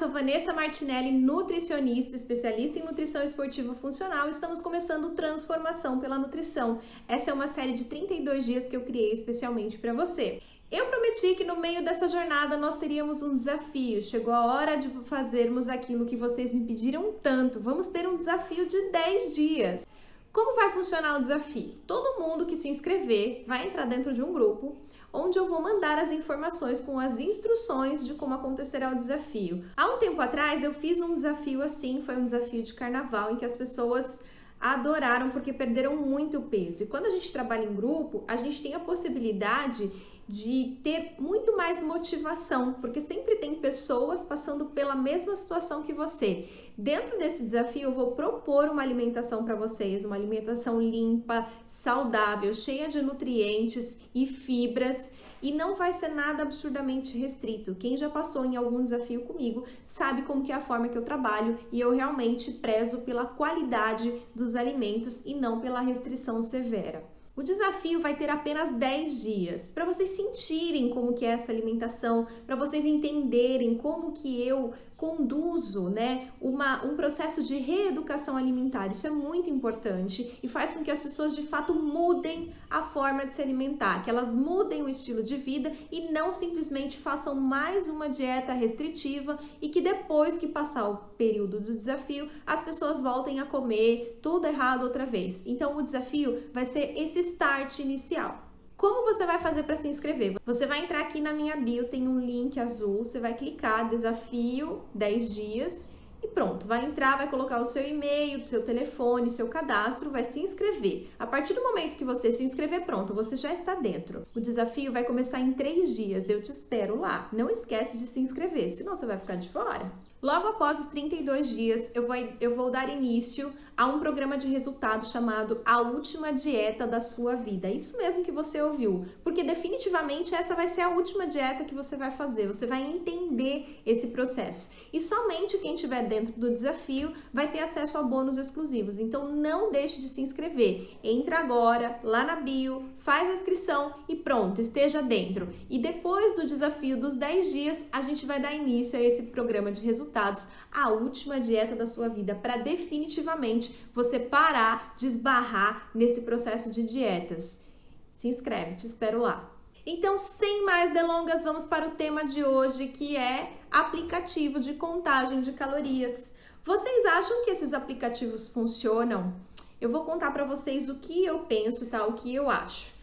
sou Vanessa Martinelli, nutricionista, especialista em nutrição esportiva funcional. Estamos começando Transformação pela Nutrição. Essa é uma série de 32 dias que eu criei especialmente para você. Eu prometi que no meio dessa jornada nós teríamos um desafio. Chegou a hora de fazermos aquilo que vocês me pediram tanto. Vamos ter um desafio de 10 dias. Como vai funcionar o desafio? Todo mundo que se inscrever vai entrar dentro de um grupo onde eu vou mandar as informações com as instruções de como acontecerá o desafio. Há um tempo atrás eu fiz um desafio assim, foi um desafio de carnaval em que as pessoas adoraram porque perderam muito peso. E quando a gente trabalha em grupo, a gente tem a possibilidade de ter muito mais motivação, porque sempre tem pessoas passando pela mesma situação que você. Dentro desse desafio, eu vou propor uma alimentação para vocês, uma alimentação limpa, saudável, cheia de nutrientes e fibras, e não vai ser nada absurdamente restrito. Quem já passou em algum desafio comigo sabe como que é a forma que eu trabalho, e eu realmente prezo pela qualidade dos alimentos e não pela restrição severa. O desafio vai ter apenas 10 dias, para vocês sentirem como que é essa alimentação, para vocês entenderem como que eu conduzo, um processo de reeducação alimentar. Isso é muito importante e faz com que as pessoas de fato mudem a forma de se alimentar, que elas mudem o estilo de vida e não simplesmente façam mais uma dieta restritiva e que depois que passar o período do desafio, as pessoas voltem a comer tudo errado outra vez. Então o desafio vai ser esse start inicial. Como você vai fazer para se inscrever? Você vai entrar aqui na minha bio, tem um link azul, você vai clicar desafio 10 dias e pronto, vai entrar, vai colocar o seu e-mail, seu telefone, seu cadastro, vai se inscrever. A partir do momento que você se inscrever, pronto, você já está dentro. O desafio vai começar em 3 dias, eu te espero lá. Não esquece de se inscrever, senão você vai ficar de fora. Logo após os 32 dias, eu vou dar início a um programa de resultados chamado A Última Dieta da Sua Vida. Isso mesmo que você ouviu, porque definitivamente essa vai ser a última dieta que você vai fazer. Você vai entender esse processo. E somente quem estiver dentro do desafio vai ter acesso a bônus exclusivos. Então não deixe de se inscrever. Entra agora, lá na bio, faz a inscrição e pronto, esteja dentro. E depois do desafio dos 10 dias, a gente vai dar início a esse programa de resultados, a última dieta da sua vida, para definitivamente você parar de esbarrar nesse processo de dietas. Se inscreve, te espero lá. Então, sem mais delongas, vamos para o tema de hoje, que é aplicativo de contagem de calorias. Vocês acham que esses aplicativos funcionam? Eu vou contar para vocês o que eu penso, tá? O que eu acho.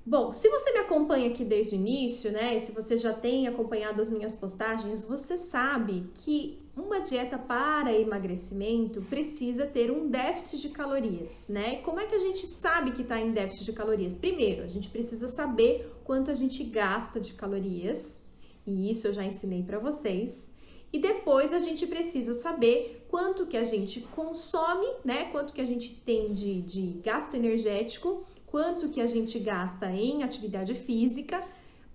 Bom, se você me acompanha aqui desde o início, e se você já tem acompanhado as minhas postagens, você sabe que uma dieta para emagrecimento precisa ter um déficit de calorias, Como é que a gente sabe que está em déficit de calorias? Primeiro, a gente precisa saber quanto a gente gasta de calorias, e isso eu já ensinei para vocês. E depois a gente precisa saber quanto que a gente consome, Quanto que a gente tem de gasto energético, quanto que a gente gasta em atividade física,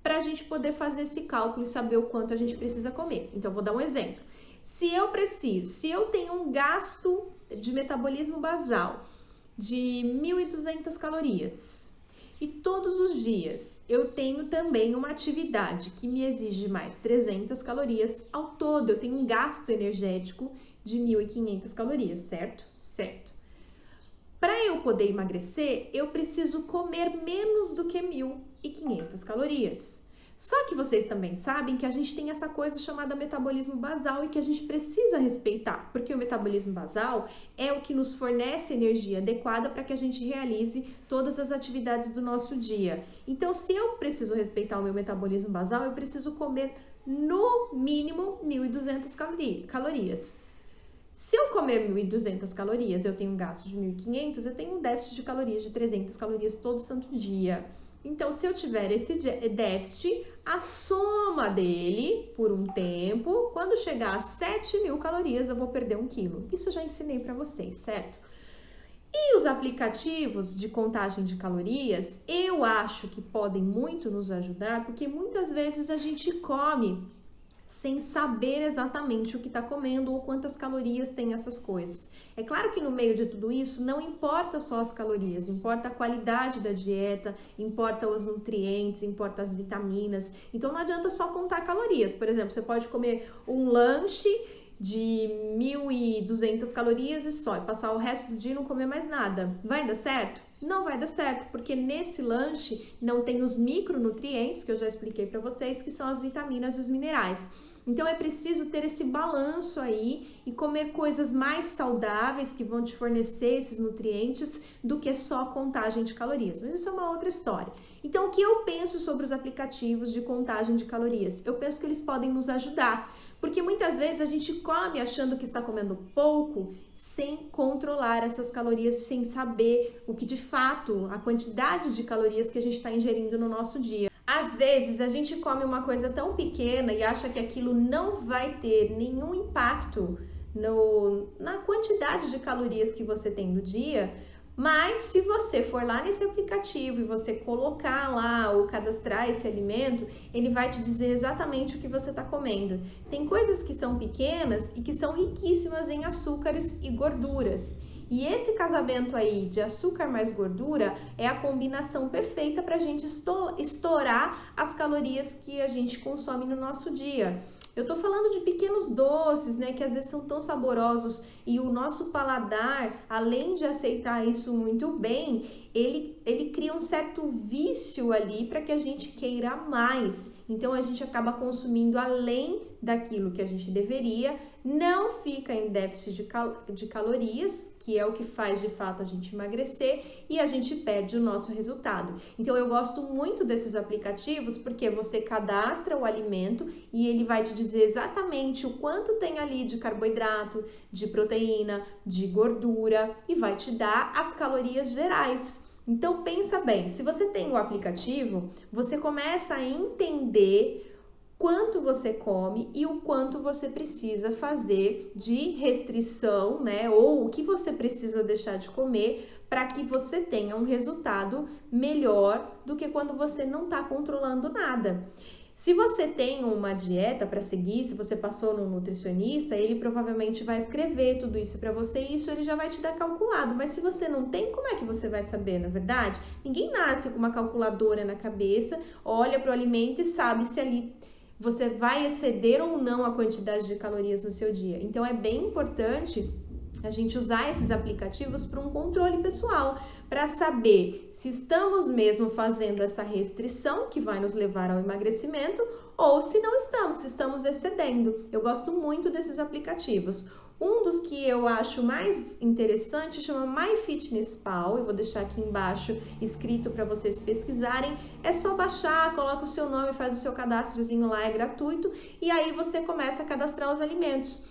para a gente poder fazer esse cálculo e saber o quanto a gente precisa comer. Então, eu vou dar um exemplo. Se eu tenho um gasto de metabolismo basal de 1.200 calorias e todos os dias eu tenho também uma atividade que me exige mais 300 calorias, ao todo eu tenho um gasto energético de 1.500 calorias, certo? Certo. Para eu poder emagrecer, eu preciso comer menos do que 1.500 calorias. Só que vocês também sabem que a gente tem essa coisa chamada metabolismo basal e que a gente precisa respeitar, porque o metabolismo basal é o que nos fornece energia adequada para que a gente realize todas as atividades do nosso dia. Então, se eu preciso respeitar o meu metabolismo basal, eu preciso comer no mínimo 1.200 calorias. Se eu comer 1.200 calorias, eu tenho um gasto de 1.500, eu tenho um déficit de calorias de 300 calorias todo santo dia. Então, se eu tiver esse déficit, a soma dele por um tempo, quando chegar a 7.000 calorias, eu vou perder 1 quilo. Isso eu já ensinei para vocês, certo? E os aplicativos de contagem de calorias, eu acho que podem muito nos ajudar, porque muitas vezes a gente come sem saber exatamente o que está comendo ou quantas calorias tem essas coisas. É claro que no meio de tudo isso não importa só as calorias, importa a qualidade da dieta, importa os nutrientes, importa as vitaminas. Então não adianta só contar calorias. Por exemplo, você pode comer um lanche de 1.200 calorias e só, e passar o resto do dia e não comer mais nada. Vai dar certo? Não vai dar certo, porque nesse lanche não tem os micronutrientes, que eu já expliquei para vocês, que são as vitaminas e os minerais. Então é preciso ter esse balanço aí e comer coisas mais saudáveis que vão te fornecer esses nutrientes do que só contagem de calorias. Mas isso é uma outra história. Então o que eu penso sobre os aplicativos de contagem de calorias? Eu penso que eles podem nos ajudar, porque muitas vezes a gente come achando que está comendo pouco, sem controlar essas calorias, sem saber o que de fato, a quantidade de calorias que a gente está ingerindo no nosso dia. Às vezes a gente come uma coisa tão pequena e acha que aquilo não vai ter nenhum impacto na quantidade de calorias que você tem no dia, mas se você for lá nesse aplicativo e você colocar lá ou cadastrar esse alimento, ele vai te dizer exatamente o que você está comendo. Tem coisas que são pequenas e que são riquíssimas em açúcares e gorduras. E esse casamento aí de açúcar mais gordura é a combinação perfeita para a gente estourar as calorias que a gente consome no nosso dia. Eu tô falando de pequenos doces, né, que às vezes são tão saborosos e o nosso paladar, além de aceitar isso muito bem, ele cria um certo vício ali para que a gente queira mais. Então a gente acaba consumindo além daquilo que a gente deveria, não fica em déficit de calorias, que é o que faz de fato a gente emagrecer, e a gente perde o nosso resultado. Então eu gosto muito desses aplicativos porque você cadastra o alimento e ele vai te dizer exatamente o quanto tem ali de carboidrato, de proteína, de gordura e vai te dar as calorias gerais. Então pensa bem, se você tem o aplicativo, você começa a entender quanto você come e o quanto você precisa fazer de restrição, né? Ou o que você precisa deixar de comer para que você tenha um resultado melhor do que quando você não está controlando nada. Se você tem uma dieta para seguir, se você passou num nutricionista, ele provavelmente vai escrever tudo isso para você e isso ele já vai te dar calculado. Mas se você não tem, como é que você vai saber, na verdade? Ninguém nasce com uma calculadora na cabeça, olha para o alimento e sabe se ali você vai exceder ou não a quantidade de calorias no seu dia. Então é bem importante a gente usar esses aplicativos para um controle pessoal, para saber se estamos mesmo fazendo essa restrição que vai nos levar ao emagrecimento ou se não estamos, se estamos excedendo. Eu gosto muito desses aplicativos. Um dos que eu acho mais interessante chama MyFitnessPal, eu vou deixar aqui embaixo escrito para vocês pesquisarem. É só baixar, coloca o seu nome, faz o seu cadastrozinho lá, é gratuito, e aí você começa a cadastrar os alimentos.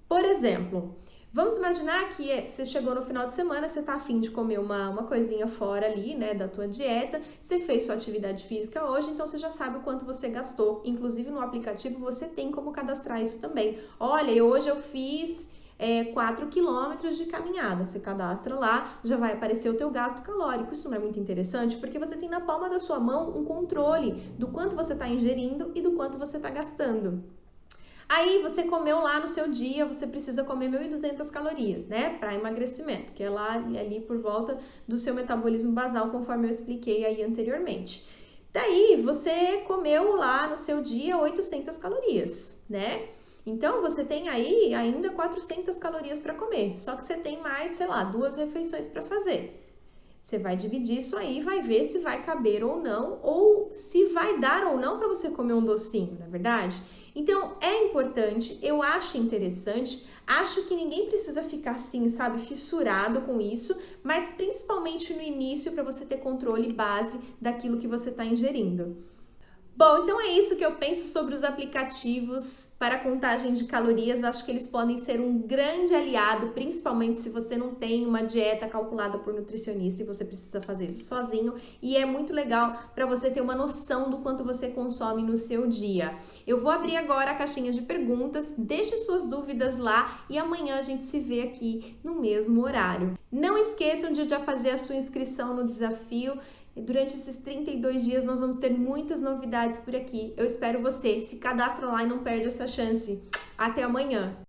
Por exemplo, vamos imaginar que você chegou no final de semana, você tá afim de comer uma coisinha fora ali, né, da tua dieta, você fez sua atividade física hoje, então você já sabe o quanto você gastou. Inclusive no aplicativo você tem como cadastrar isso também. Olha, hoje eu fiz 4 quilômetros de caminhada, você cadastra lá, já vai aparecer o teu gasto calórico. Isso não é muito interessante? Porque você tem na palma da sua mão um controle do quanto você está ingerindo e do quanto você está gastando. Aí você comeu lá no seu dia, você precisa comer 1.200 calorias, né, para emagrecimento, que é lá ali por volta do seu metabolismo basal, conforme eu expliquei aí anteriormente. Daí você comeu lá no seu dia 800 calorias, né? Então você tem aí ainda 400 calorias para comer, só que você tem mais, sei lá, 2 refeições para fazer. Você vai dividir isso aí e vai ver se vai caber ou não, ou se vai dar ou não para você comer um docinho, não é verdade? Então é importante, eu acho interessante, acho que ninguém precisa ficar assim, sabe, fissurado com isso, mas principalmente no início para você ter controle base daquilo que você está ingerindo. Bom, então é isso que eu penso sobre os aplicativos para contagem de calorias. Acho que eles podem ser um grande aliado, principalmente se você não tem uma dieta calculada por nutricionista e você precisa fazer isso sozinho. E é muito legal para você ter uma noção do quanto você consome no seu dia. Eu vou abrir agora a caixinha de perguntas, deixe suas dúvidas lá e amanhã a gente se vê aqui no mesmo horário. Não esqueçam de já fazer a sua inscrição no desafio. E durante esses 32 dias nós vamos ter muitas novidades por aqui. Eu espero você. Se cadastra lá e não perde essa chance. Até amanhã!